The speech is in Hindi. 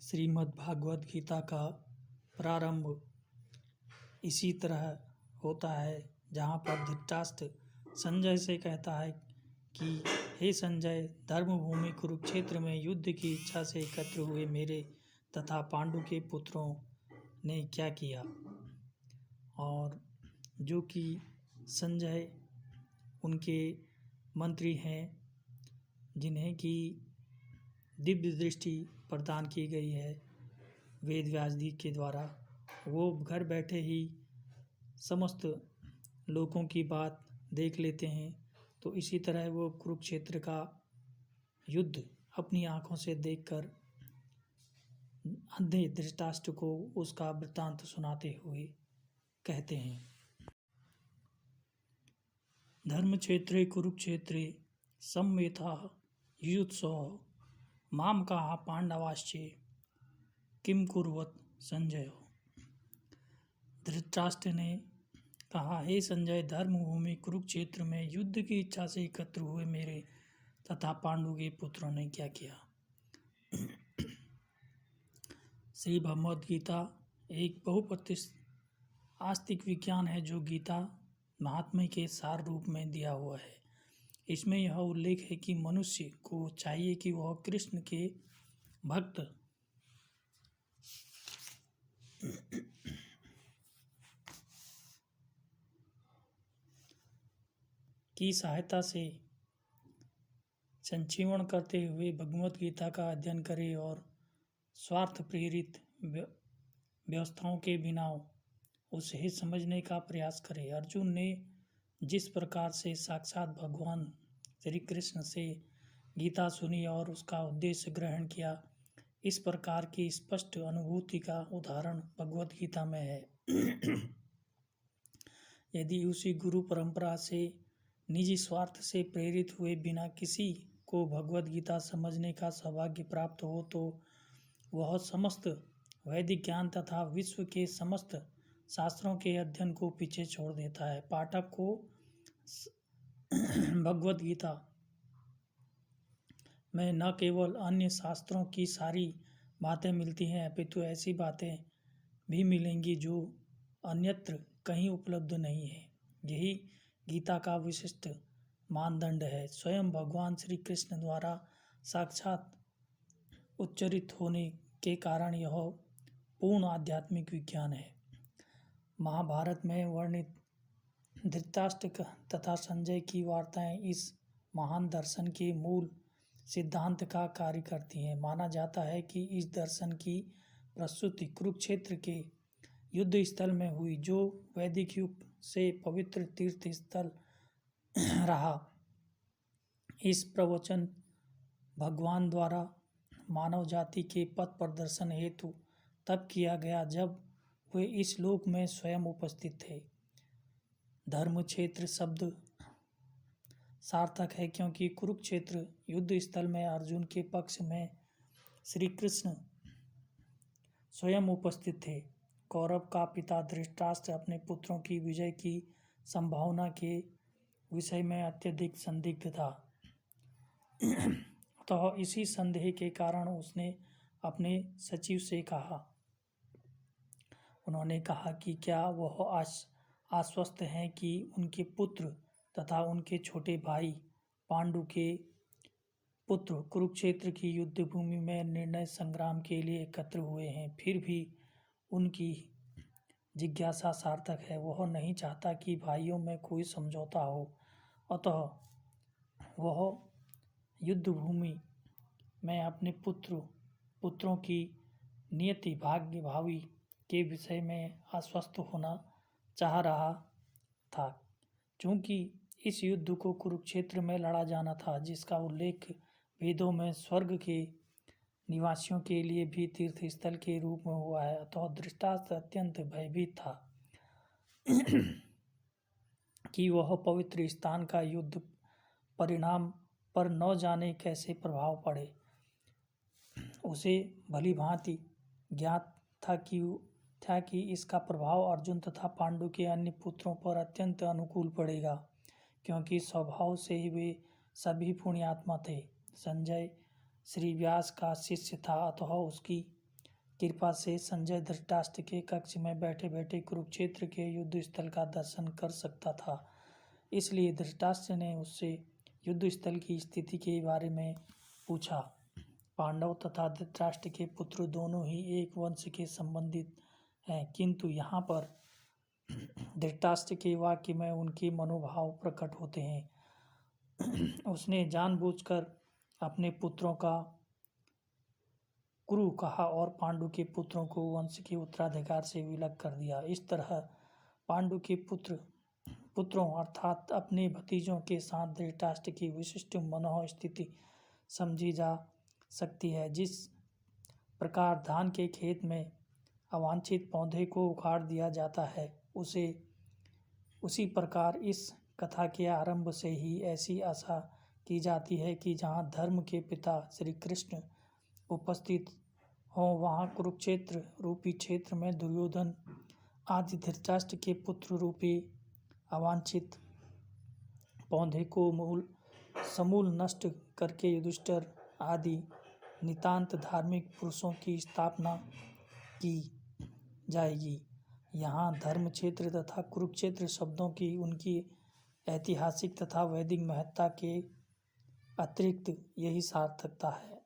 श्रीमद् भागवत गीता का प्रारंभ इसी तरह होता है, जहाँ पर धृतराष्ट्र संजय से कहता है कि हे संजय, धर्मभूमि कुरुक्षेत्र में युद्ध की इच्छा से एकत्र हुए मेरे तथा पांडु के पुत्रों ने क्या किया। और जो कि संजय उनके मंत्री हैं, जिन्हें कि दिव्य दृष्टि प्रदान की गई है वेद व्यास जी के द्वारा, वो घर बैठे ही समस्त लोगों की बात देख लेते हैं। तो इसी तरह वो कुरुक्षेत्र का युद्ध अपनी आंखों से देखकर अंधे धृतराष्ट्र को उसका वृत्तांत सुनाते हुए कहते हैं। धर्मक्षेत्रे कुरुक्षेत्रे सम्मेताः युयुत्सवः माम कहा पांडवाश्चे किम कुर्वत संजय। धृतराष्ट्र ने कहा, हे संजय, धर्मभूमि कुरुक्षेत्र में युद्ध की इच्छा से एकत्र हुए मेरे तथा पांडु के पुत्रों ने क्या किया। श्री भगवद गीता एक बहुप्रतिष्ठित आस्तिक विज्ञान है, जो गीता महात्म्य के सार रूप में दिया हुआ है। इसमें यह उल्लेख है कि मनुष्य को चाहिए कि वह कृष्ण के भक्त की सहायता से संचीवण करते हुए भगवत गीता का अध्ययन करे और स्वार्थ प्रेरित व्यवस्थाओं के बिना उसे समझने का प्रयास करे। अर्जुन ने जिस प्रकार से साक्षात भगवान श्री कृष्ण से गीता सुनी और उसका उद्देश्य ग्रहण किया, इस प्रकार की स्पष्ट अनुभूति का उदाहरण भगवत गीता में है। यदि उसी गुरु परंपरा से निजी स्वार्थ से प्रेरित हुए बिना किसी को भगवत गीता समझने का सौभाग्य प्राप्त हो, तो वह समस्त वैदिक ज्ञान तथा विश्व के समस्त शास्त्रों के अध्ययन को पीछे छोड़ देता है। पाठक को भगवत गीता में न केवल अन्य शास्त्रों की सारी बातें मिलती हैं, अपितु ऐसी बातें भी मिलेंगी जो अन्यत्र कहीं उपलब्ध नहीं है। यही गीता का विशिष्ट मानदंड है। स्वयं भगवान श्री कृष्ण द्वारा साक्षात उच्चरित होने के कारण यह पूर्ण आध्यात्मिक विज्ञान है। महाभारत में वर्णित धृतराष्ट्र तथा संजय की वार्ताएं इस महान दर्शन के मूल सिद्धांत का कार्य करती हैं। माना जाता है कि इस दर्शन की प्रस्तुति कुरुक्षेत्र के युद्ध स्थल में हुई, जो वैदिक युग से पवित्र तीर्थ स्थल रहा। इस प्रवचन भगवान द्वारा मानव जाति के पथ प्रदर्शन हेतु तब किया गया जब वे इस लोक में स्वयं उपस्थित थे। धर्म क्षेत्र शब्द सार्थक है, क्योंकि कुरुक्षेत्र युद्ध स्थल में अर्जुन के पक्ष में श्री कृष्ण स्वयं उपस्थित थे। कौरव का पिता धृतराष्ट्र अपने पुत्रों की विजय की संभावना के विषय में अत्यधिक संदिग्ध था। तो इसी संदेह के कारण उसने अपने सचिव से कहा, उन्होंने कहा कि क्या वह आश्वस्त हैं कि उनके पुत्र तथा उनके छोटे भाई पांडु के पुत्र कुरुक्षेत्र की युद्ध भूमि में निर्णय संग्राम के लिए एकत्र हुए हैं। फिर भी उनकी जिज्ञासा सार्थक है। वह नहीं चाहता कि भाइयों में कोई समझौता हो, अतः वह युद्ध भूमि में अपने पुत्रों की नियति भाग्य भावी के विषय में आश्वस्त होना चाह रहा था, क्योंकि इस युद्ध को कुरुक्षेत्र में लड़ा जाना था, जिसका उल्लेख वेदों में स्वर्ग के निवासियों के लिए भी तीर्थ स्थल के रूप में हुआ है। अतः धृतराष्ट्र अत्यंत भयभीत था कि वह पवित्र स्थान का युद्ध परिणाम पर न जाने कैसे प्रभाव पड़े। उसे भली भांति ज्ञात था कि इसका प्रभाव अर्जुन तथा पांडु के अन्य पुत्रों पर अत्यंत अनुकूल पड़ेगा, क्योंकि स्वभाव से ही वे सभी पुण्यात्मा थे। संजय श्री व्यास का शिष्य था, अतः उसकी कृपा से संजय धृतराष्ट्र के कक्ष में बैठे बैठे कुरुक्षेत्र के युद्ध स्थल का दर्शन कर सकता था। इसलिए धृतराष्ट्र ने उससे युद्ध स्थल की स्थिति के बारे में पूछा। पांडव तथा धृतराष्ट्र के पुत्र दोनों ही एक वंश के संबंधित हैं, किंतु यहाँ पर धृतराष्ट्र के वाक्य में उनके मनोभाव प्रकट होते हैं। उसने जानबूझकर अपने पुत्रों का कुरु कहा और पांडु के पुत्रों को वंश के उत्तराधिकार से विलग कर दिया। इस तरह पांडु के पुत्रों अर्थात अपने भतीजों के साथ धृतराष्ट्र की विशिष्ट मनोह स्थिति समझी जा सकती है। जिस प्रकार धान के खेत में अवांछित पौधे को उखाड़ दिया जाता है, उसी प्रकार इस कथा के आरंभ से ही ऐसी आशा की जाती है कि जहाँ धर्म के पिता श्री कृष्ण उपस्थित हों, वहाँ कुरुक्षेत्र रूपी क्षेत्र में दुर्योधन आदि धृतराष्ट्र के पुत्र रूपी अवांछित पौधे को समूल नष्ट करके युधिष्ठिर आदि नितांत धार्मिक पुरुषों की स्थापना की जाएगी। यहाँ धर्म क्षेत्र तथा कुरुक्षेत्र शब्दों की उनकी ऐतिहासिक तथा वैदिक महत्ता के अतिरिक्त यही सार्थकता है।